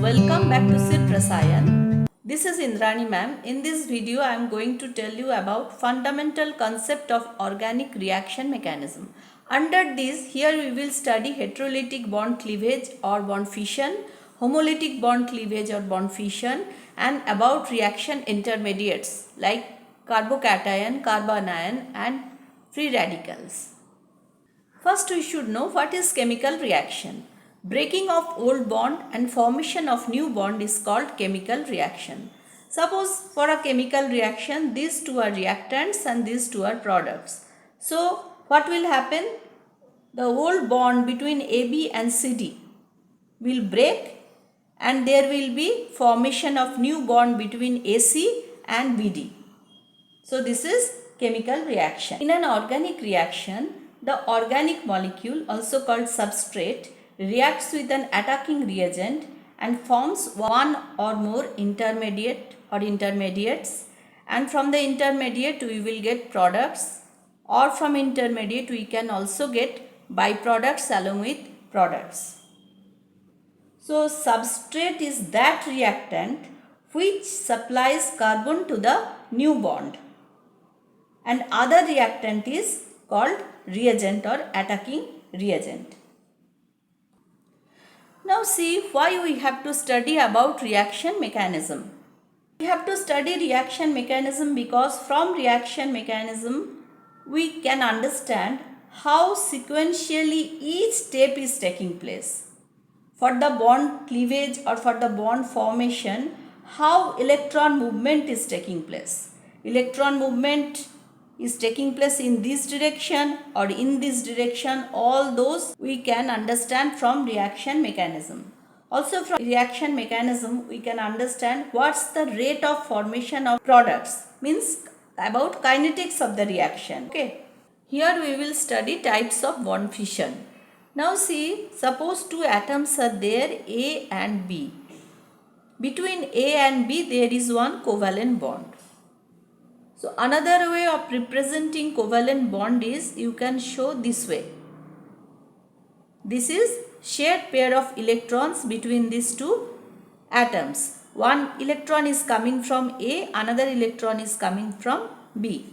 Welcome back to Siddh Rasayan. This is Indrani ma'am. In this video I am going to tell you about fundamental concept of organic reaction mechanism. Under this, here we will study heterolytic bond cleavage or bond fission, homolytic bond cleavage or bond fission, and about reaction intermediates like carbocation, carbanion and free radicals. First we should know what is chemical reaction. Breaking of old bond and formation of new bond is called chemical reaction. Suppose for a chemical reaction, these two are reactants and these two are products. So what will happen? The old bond between AB and CD will break and there will be formation of new bond between AC and BD. So this is chemical reaction. In an organic reaction, the organic molecule, also called substrate, reacts with an attacking reagent and forms one or more intermediate or intermediates, and from the intermediate we will get products, or from intermediate we can also get byproducts along with products. So substrate is that reactant which supplies carbon to the new bond, and other reactant is called reagent or attacking reagent. Now see why we have to study about reaction mechanism. We have to study reaction mechanism because from reaction mechanism we can understand how sequentially each step is taking place. For the bond cleavage or for the bond formation, how electron movement is taking place. Electron movement is taking place in this direction or in this direction, all those we can understand from reaction mechanism. Also from reaction mechanism we can understand what's the rate of formation of products, means about kinetics of the reaction. Okay. Here we will study types of bond fission. Now see, suppose two atoms are there, A and B. Between A and B there is one covalent bond. So another way of representing covalent bond is you can show this way. This is shared pair of electrons between these two atoms. One electron is coming from A, another electron is coming from B.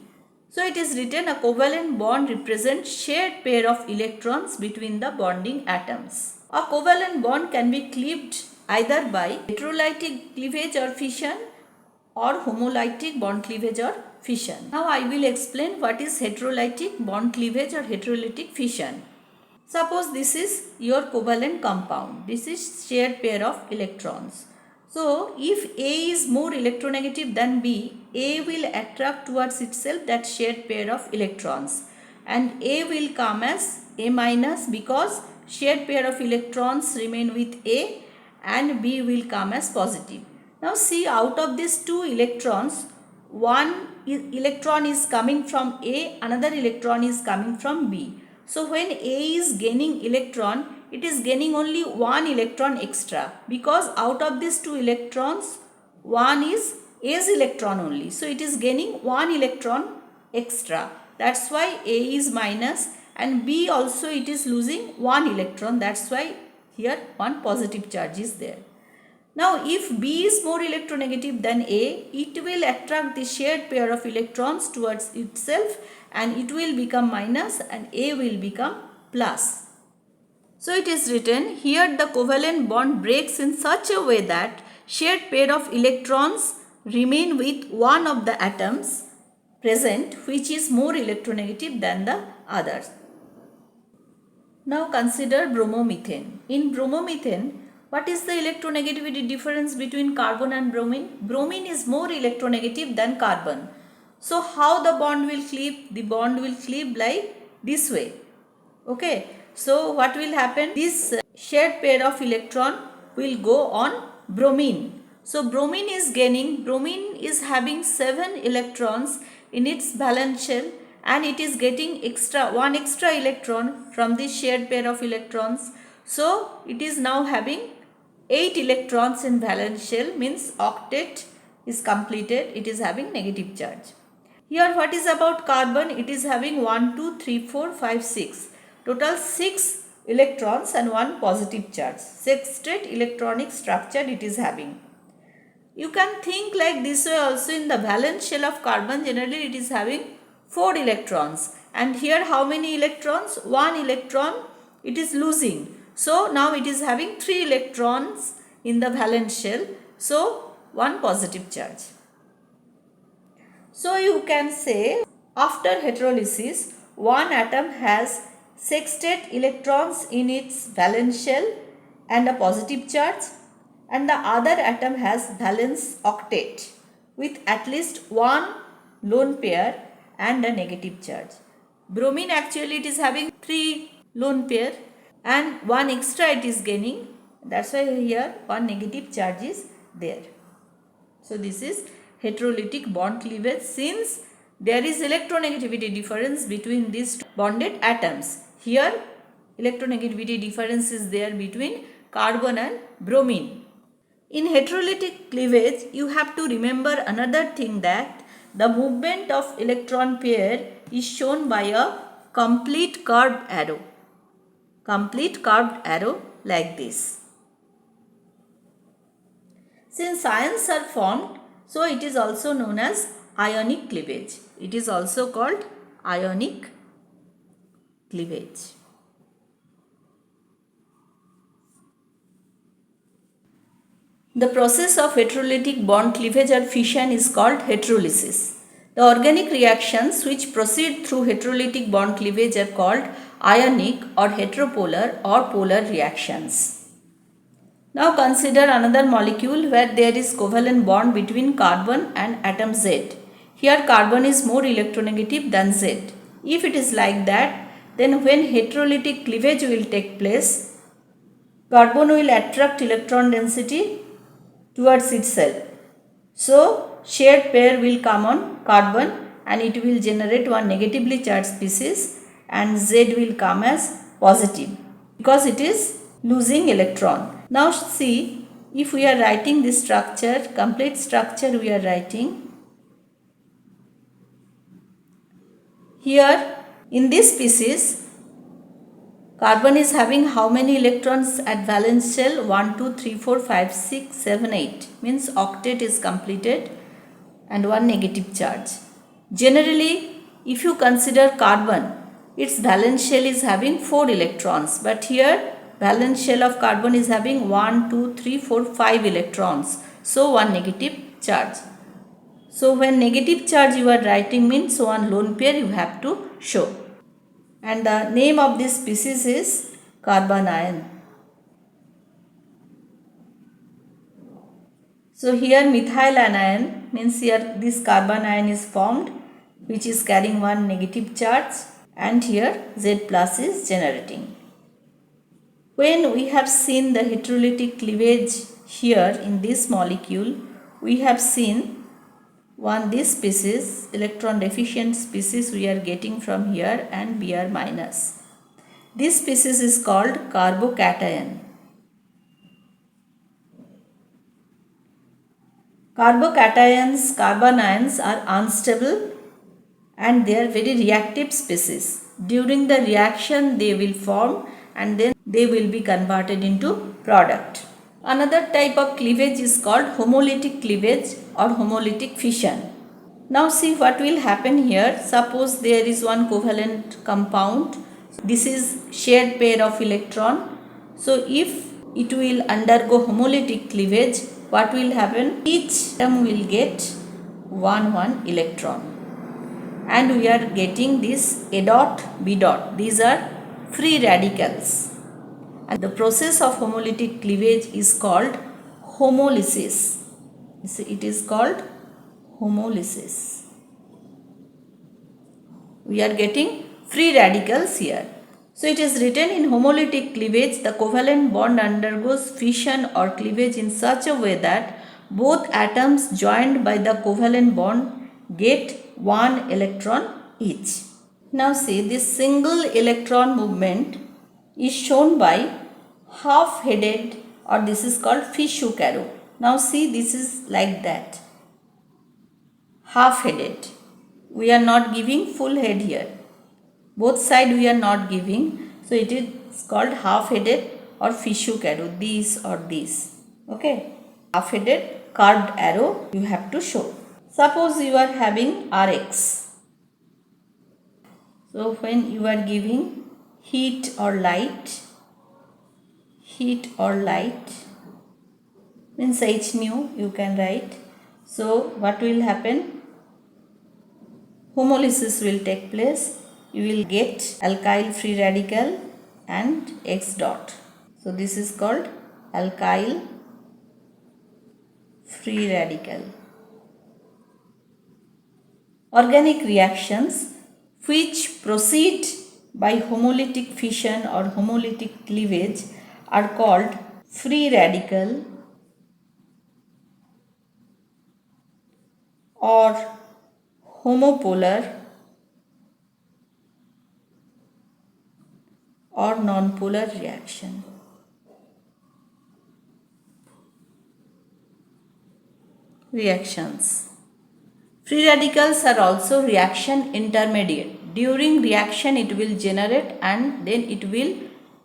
So it is written a covalent bond represents shared pair of electrons between the bonding atoms. A covalent bond can be cleaved either by heterolytic cleavage or fission or homolytic bond cleavage or fission. Now I will explain what is heterolytic bond cleavage or heterolytic fission. Suppose this is your covalent compound. This is shared pair of electrons. So if A is more electronegative than B, A will attract towards itself that shared pair of electrons, and A will come as A minus because shared pair of electrons remain with A, and B will come as positive. Now see, out of these two electrons, one electron is coming from A, another electron is coming from B. So when A is gaining electron, it is gaining only one electron extra, because out of these two electrons, one is A's electron only. So it is gaining one electron extra. That's why A is minus, and B also it is losing one electron. That's why here one positive charge is there. Now if B is more electronegative than A, it will attract the shared pair of electrons towards itself and it will become minus and A will become plus. So it is written here, the covalent bond breaks in such a way that shared pair of electrons remain with one of the atoms present which is more electronegative than the others. Now consider bromomethane. In bromomethane, what is the electronegativity difference between carbon and bromine? Bromine is more electronegative than carbon. So how the bond will cleave? The bond will cleave like this way. Okay. So what will happen? This shared pair of electron will go on bromine. So bromine is gaining, bromine is having 7 electrons in its valence shell, and it is getting one extra electron from this shared pair of electrons. So it is now having 8 electrons in valence shell, means octet is completed, it is having negative charge. Here what is about carbon? It is having 1, 2, 3, 4, 5, 6. Total 6 electrons and one positive charge. Sextet electronic structure it is having. You can think like this way also. In the valence shell of carbon, generally it is having 4 electrons, and here how many electrons? 1 electron it is losing. So now it is having 3 electrons in the valence shell, so 1 positive charge. So you can say after heterolysis, one atom has sextet electrons in its valence shell and a positive charge, and the other atom has valence octet with at least one lone pair and a negative charge. Bromine actually it is having 3 lone pair and one extra it is gaining. That's why here one negative charge is there. So this is heterolytic bond cleavage, since there is electronegativity difference between these bonded atoms. Here electronegativity difference is there between carbon and bromine. In heterolytic cleavage, you have to remember another thing, that the movement of electron pair is shown by a complete curved arrow. Complete curved arrow like this. Since ions are formed, so it is also known as ionic cleavage. It is also called ionic cleavage. The process of heterolytic bond cleavage or fission is called heterolysis. The organic reactions which proceed through heterolytic bond cleavage are called ionic or heteropolar or polar reactions. Now consider another molecule where there is covalent bond between carbon and atom Z. Here carbon is more electronegative than Z. If it is like that, then when heterolytic cleavage will take place, carbon will attract electron density towards itself. So shared pair will come on carbon and it will generate one negatively charged species, and Z will come as positive because it is losing electron. Now see, if we are writing this structure, complete structure we are writing. Here in this species, carbon is having how many electrons at valence shell? 1, 2, 3, 4, 5, 6, 7, 8. Means octet is completed and one negative charge. Generally, if you consider carbon, its valence shell is having 4 electrons. But here valence shell of carbon is having 1, 2, 3, 4, 5 electrons. So one negative charge. So when negative charge you are writing means one lone pair you have to show. And the name of this species is carbanion. So here methyl anion means here this carbanion is formed, which is carrying one negative charge, and here Z plus is generating. When we have seen the heterolytic cleavage here in this molecule, we have seen this species, electron deficient species we are getting from here, and Br minus. This species is called carbocation. Carbocations, carbanions are unstable and they are very reactive species. During the reaction they will form and then they will be converted into product. Another type of cleavage is called homolytic cleavage or homolytic fission. Now see what will happen here. Suppose there is one covalent compound. This is shared pair of electron. So if it will undergo homolytic cleavage, what will happen? Each atom will get 1 electron. And we are getting this A dot, B dot. These are free radicals. And the process of homolytic cleavage is called homolysis. It is called homolysis. We are getting free radicals here. So it is written in homolytic cleavage, the covalent bond undergoes fission or cleavage in such a way that both atoms joined by the covalent bond get 1 electron each. Now see, this single electron movement is shown by half-headed, or this is called fish-hook arrow. Now see, this is like that, half-headed. We are not giving full head here. Both side we are not giving. So it is is called half-headed or fishhook arrow, this or this. Okay, half-headed curved arrow you have to show. Suppose you are having Rx. So when you are giving heat or light means H nu you can write. So what will happen? Homolysis will take place. You will get alkyl free radical and X dot. So this is called alkyl free radical. Organic reactions which proceed by homolytic fission or homolytic cleavage are called free radical or homopolar or nonpolar reaction. Reactions. Free radicals are also reaction intermediate. During reaction it will generate and then it will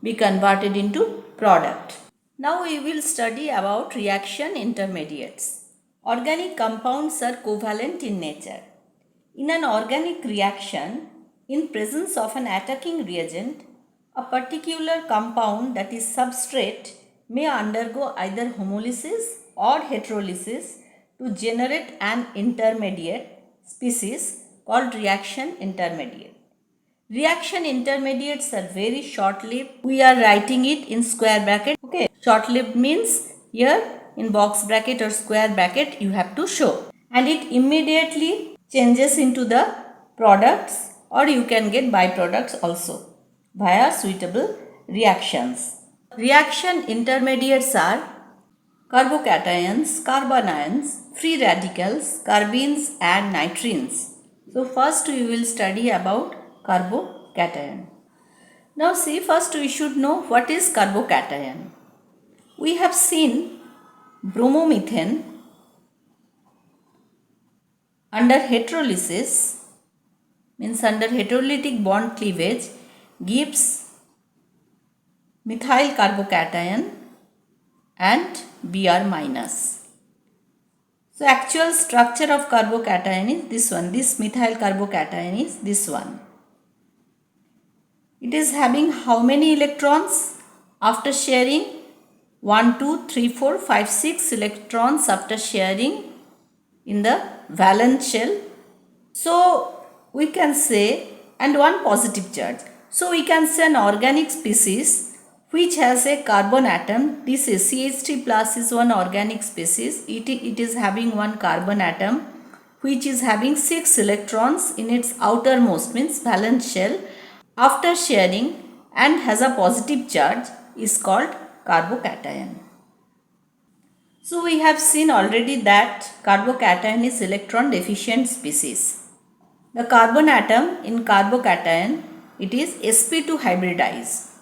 be converted into product. Now we will study about reaction intermediates. Organic compounds are covalent in nature. In an organic reaction, in presence of an attacking reagent, a particular compound, that is substrate, may undergo either homolysis or heterolysis to generate an intermediate species called reaction intermediate. Reaction intermediates are very short-lived. We are writing it in square bracket. Okay, short-lived means here in box bracket or square bracket you have to show, and it immediately changes into the products, or you can get byproducts also via suitable reactions. Reaction intermediates are carbocations, carbanions, free radicals, carbenes and nitrines. So first we will study about carbocation. Now see, first we should know what is carbocation. We have seen bromomethane under heterolysis, means under heterolytic bond cleavage, gives methyl carbocation and Br minus. So actual structure of carbocation is this one. This methyl carbocation is this one. It is having how many electrons after sharing? 1, 2, 3, 4, 5, 6 electrons after sharing in the valence shell. So we can say, and one positive charge. So we can say an organic species which has a carbon atom. This is CH3 plus is one organic species. It is having one carbon atom which is having 6 electrons in its outermost, means valence shell, after sharing, and has a positive charge, is called carbocation. So we have seen already that carbocation is electron deficient species. The carbon atom in carbocation, it is sp2 hybridized.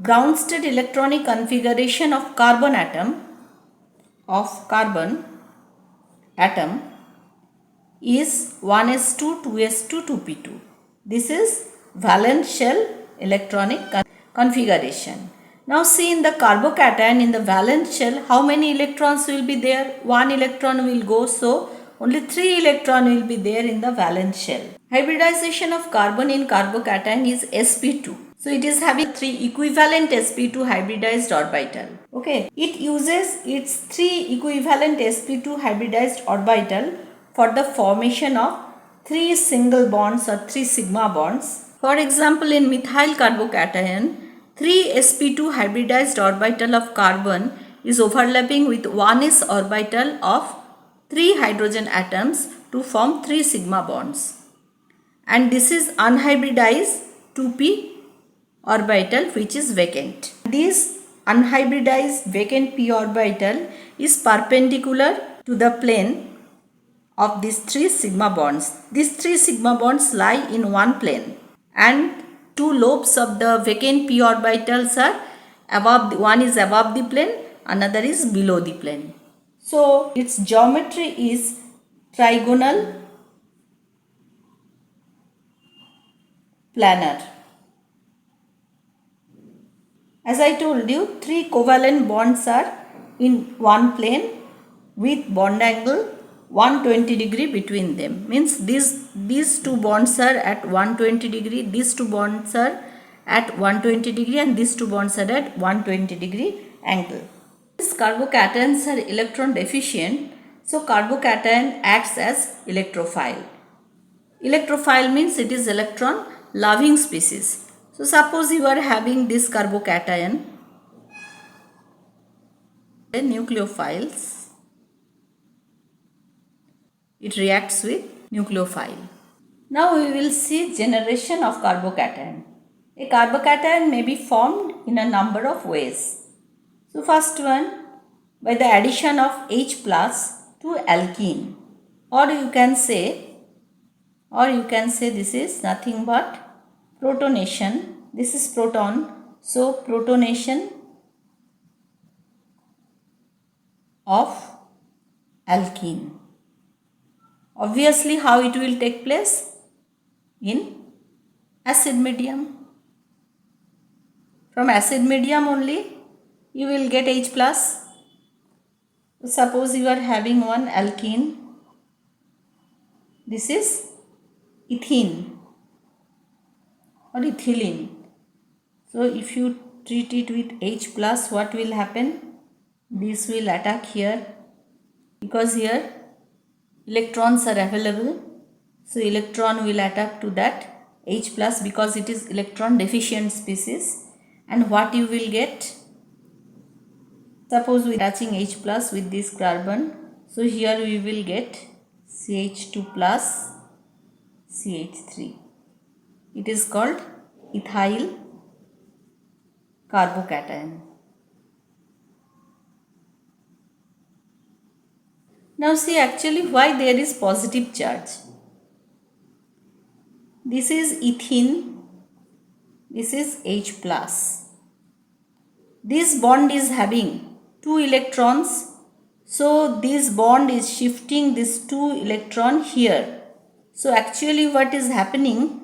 Ground state electronic configuration of carbon atom is 1s2, 2s2, 2p2. This is valence shell electronic configuration. Now see, in the carbocation, in the valence shell, how many electrons will be there? 1 electron will go, so only 3 electron will be there in the valence shell. Hybridization of carbon in carbocation is sp2. So it is having 3 equivalent sp2 hybridized orbital. Okay, it uses its 3 equivalent sp2 hybridized orbital for the formation of 3 single bonds or 3 sigma bonds. For example, in methyl carbocation, 3 sp2 hybridized orbital of carbon is overlapping with 1s orbital of 3 hydrogen atoms to form 3 sigma bonds. And this is unhybridized 2p orbital which is vacant. This unhybridized vacant p orbital is perpendicular to the plane of these 3 sigma bonds. These 3 sigma bonds lie in one plane, and 2 lobes of the vacant p orbitals are above, one is above the plane, another is below the plane. So its geometry is trigonal planar. As I told you, 3 covalent bonds are in one plane with bond angle 120 degree between them. Means these two bonds are at 120 degree, these two bonds are at 120 degree, and these two bonds are at 120 degree angle. These carbocations are electron deficient, so carbocation acts as electrophile. Electrophile means it is electron loving species. So suppose you are having this carbocation, the nucleophiles, it reacts with nucleophile. Now we will see generation of carbocation. A carbocation may be formed in a number of ways. So first one, by the addition of H plus to alkene, or you can say this is nothing but protonation. This is proton, so protonation of alkene. Obviously, how it will take place? In acid medium. From acid medium only you will get H plus. Suppose you are having one alkene, this is ethene or ethylene. So if you treat it with H plus, what will happen? This will attack here, because here electrons are available, so electron will attack to that H plus because it is electron deficient species. And what you will get? Suppose we are attaching H plus with this carbon, so here we will get CH2 plus CH3. It is called ethyl carbocation. Now see actually why there is positive charge. This is ethene, this is H plus. This bond is having 2 electrons, so this bond is shifting this 2 electron here. So actually what is happening,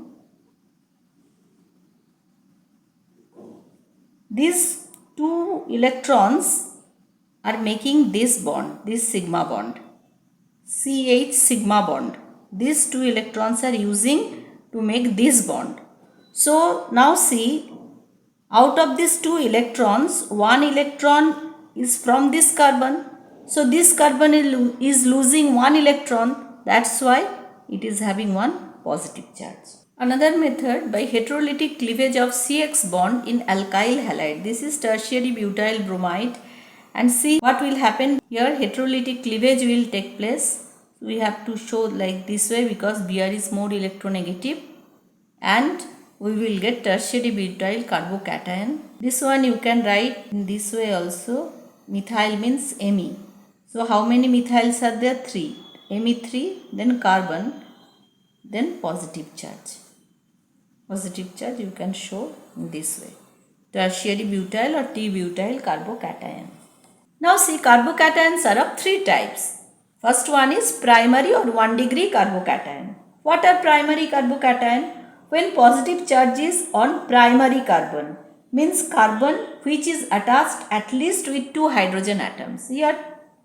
these 2 electrons are making this bond, this sigma bond, CH sigma bond. These 2 electrons are using to make this bond. So now see, out of these 2 electrons, 1 electron is from this carbon. So this carbon is losing 1 electron, that's why it is having one positive charge. Another method, by heterolytic cleavage of CX bond in alkyl halide. This is tertiary butyl bromide, and see what will happen here. Heterolytic cleavage will take place. We have to show like this way because Br is more electronegative, and we will get tertiary butyl carbocation. This one you can write in this way also. Methyl means Me. So how many methyls are there? 3. Me3, then carbon, then positive charge. Positive charge you can show in this way. Tertiary butyl or T-butyl carbocation. Now see, carbocations are of 3 types. First one is primary or 1 degree carbocation. What are primary carbocation? When positive charge is on primary carbon, means carbon which is attached at least with 2 hydrogen atoms. Here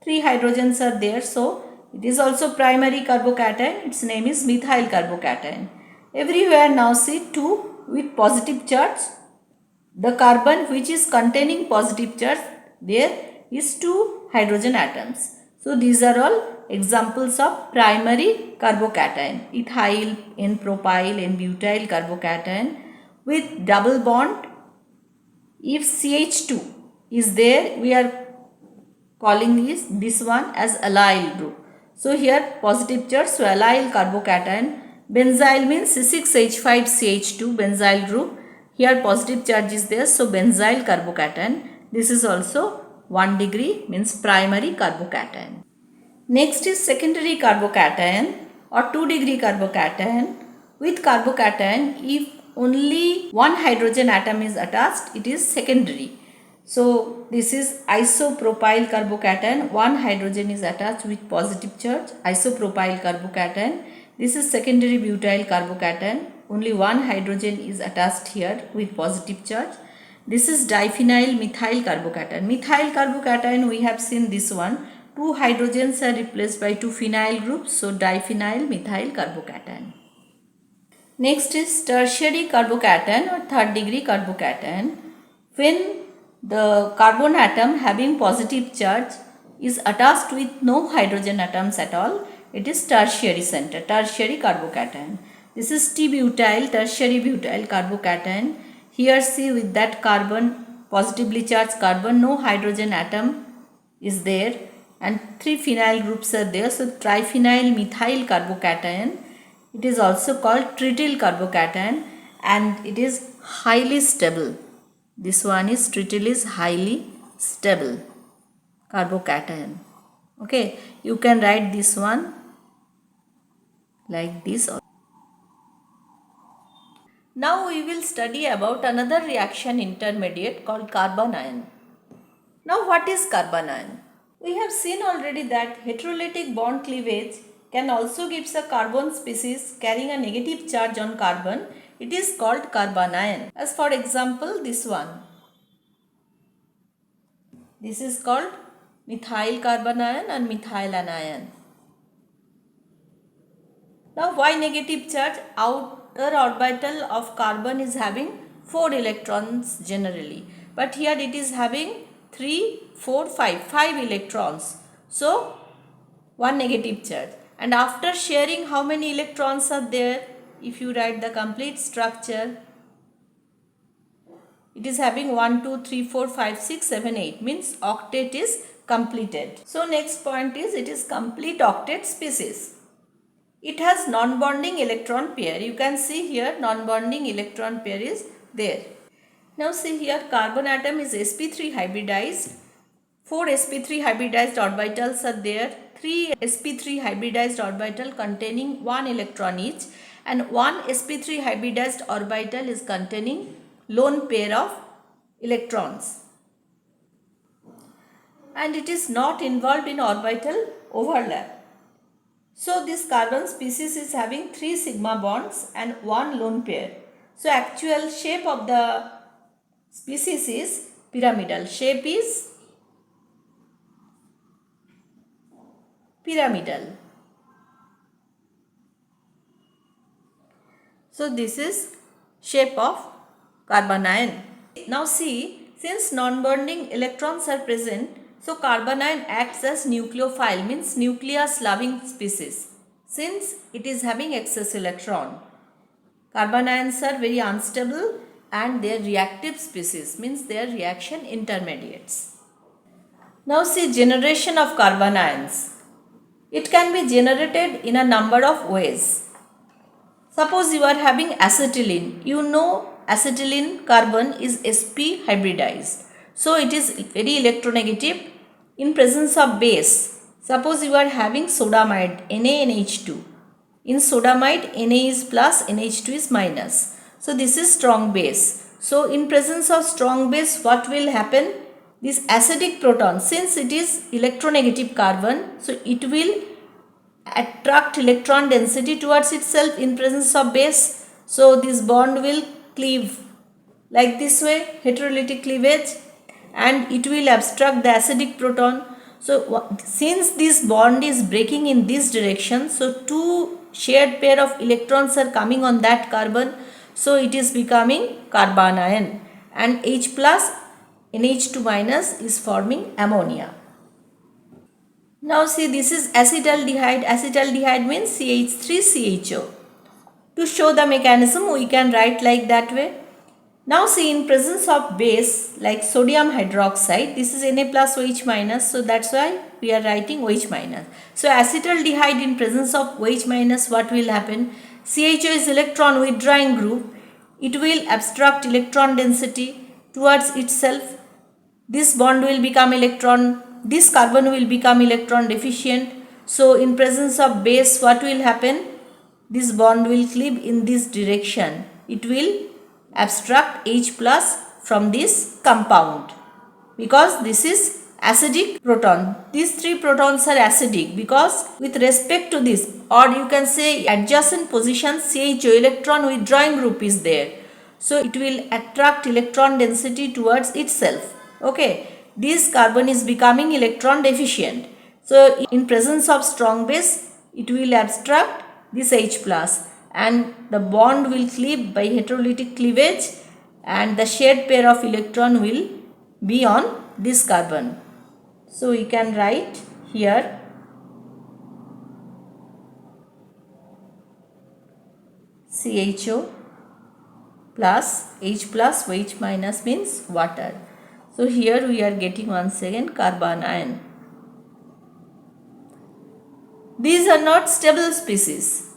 3 hydrogens are there, so it is also primary carbocation. Its name is methyl carbocation. Everywhere now see 2 with positive charge. The carbon which is containing positive charge, there is 2 hydrogen atoms. So these are all examples of primary carbocation. Ethyl, N-propyl, N-butyl carbocation with double bond. If CH2 is there, we are calling this one as allyl group. So here positive charge, so allyl carbocation. Benzyl means C6H5CH2 benzyl group. Here positive charge is there, so benzyl carbocation. This is also 1 degree, means primary carbocation. Next is secondary carbocation or 2 degree carbocation. With carbocation, if only 1 hydrogen atom is attached, it is secondary. So this is isopropyl carbocation. 1 hydrogen is attached with positive charge, isopropyl carbocation. This is secondary butyl carbocation. Only 1 hydrogen is attached here with positive charge. This is diphenyl methyl carbocation. Methyl carbocation, we have seen this one. Two hydrogens are replaced by two phenyl groups. So diphenyl methyl carbocation. Next is tertiary carbocation or third degree carbocation. When the carbon atom having positive charge is attached with no hydrogen atoms at all, it is tertiary center, tertiary carbocation. This is T-butyl, tertiary butyl carbocation. Here see with that carbon, positively charged carbon, no hydrogen atom is there and three phenyl groups are there. So triphenyl methyl carbocation. It is also called trityl carbocation and it is highly stable. This one is trityl is highly stable carbocation. Okay, you can write this one like this. Now we will study about another reaction intermediate called carbon ion. Now what is carbon ion? We have seen already that heterolytic bond cleavage can also gives a carbon species carrying a negative charge on carbon. It is called carbon ion. As for example, this one. This is called methyl carbon ion and methyl anion. Now why negative charge? Outer orbital of carbon is having 4 electrons generally. But here it is having 3, 4, 5 electrons. So 1 negative charge. And after sharing, how many electrons are there? If you write the complete structure, it is having 1, 2, 3, 4, 5, 6, 7, 8. Means octet is completed. So next point is it is complete octet species. It has non-bonding electron pair. You can see here non-bonding electron pair is there. Now see here carbon atom is sp3 hybridized. 4 sp3 hybridized orbitals are there. 3 sp3 hybridized orbital containing 1 electron each and 1 sp3 hybridized orbital is containing lone pair of electrons. And it is not involved in orbital overlap. So this carbon species is having 3 sigma bonds and 1 lone pair. So actual shape of the species is pyramidal. Shape is pyramidal. So this is shape of carbon ion. Now see, since non-bonding electrons are present, so carbon ion acts as nucleophile, means nucleus loving species, since it is having excess electron. Carbon ions are very unstable and they are reactive species, means they are reaction intermediates. Now see generation of carbon ions. It can be generated in a number of ways. Suppose you are having acetylene. You know acetylene carbon is sp hybridized. So it is very electronegative in presence of base. Suppose you are having sodamide NaNH2. In sodamide Na is plus NH2 is minus. So this is strong base. So in presence of strong base what will happen? This acidic proton, since it is electronegative carbon, so it will attract electron density towards itself in presence of base. So this bond will cleave like this way, heterolytic cleavage, and it will obstruct the acidic proton. So since this bond is breaking in this direction, so two shared pair of electrons are coming on that carbon, so it is becoming carbon ion, and H plus NH2 minus is forming ammonia. Now see, this is acetaldehyde. Acetaldehyde means CH3CHO. To show the mechanism we can write like that way. Now see, in presence of base like sodium hydroxide, this is Na plus OH minus, so that's why we are writing OH minus. So acetaldehyde in presence of OH minus, what will happen? CHO is electron withdrawing group. It will obstruct electron density towards itself. This bond will become electron, this carbon will become electron deficient. So in presence of base what will happen? This bond will cleave in this direction. It will obstruct H plus from this compound because this is acidic proton. These three protons are acidic because with respect to this, or you can say adjacent position, CHO electron withdrawing group is there. so it will attract electron density towards itself. Okay, this carbon is becoming electron deficient, so in presence of strong base it will abstract this H plus and the bond will cleave by heterolytic cleavage and the shared pair of electron will be on this carbon. So we can write here CHO plus H plus H minus means water. So here we are getting once again carbanion. These are not stable species.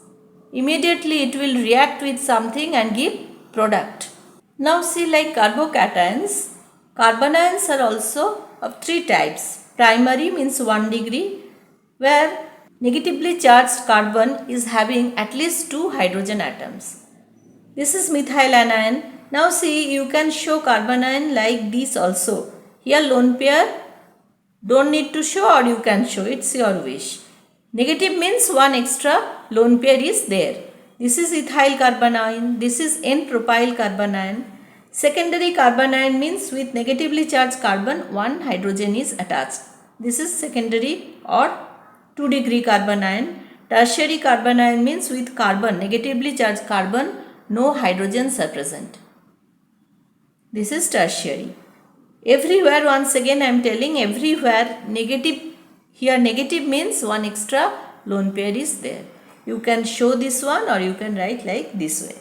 Immediately it will react with something and give product. Now see, like carbocations, carbanions are also of three types. Primary means 1 degree, where negatively charged carbon is having at least 2 hydrogen atoms. This is methyl anion. Now see, you can show carbanion like this also. Here lone pair don't need to show, or you can show, it's your wish. Negative means one extra lone pair is there. This is ethyl carbanion, this is N-propyl carbanion. Secondary carbanion means with negatively charged carbon one hydrogen is attached. This is secondary or 2 degree carbanion. Tertiary carbanion means with carbon, negatively charged carbon, no hydrogens are present. This is tertiary. Everywhere, once again I am telling, everywhere negative, here negative means one extra lone pair is there. You can show this one or you can write like this way.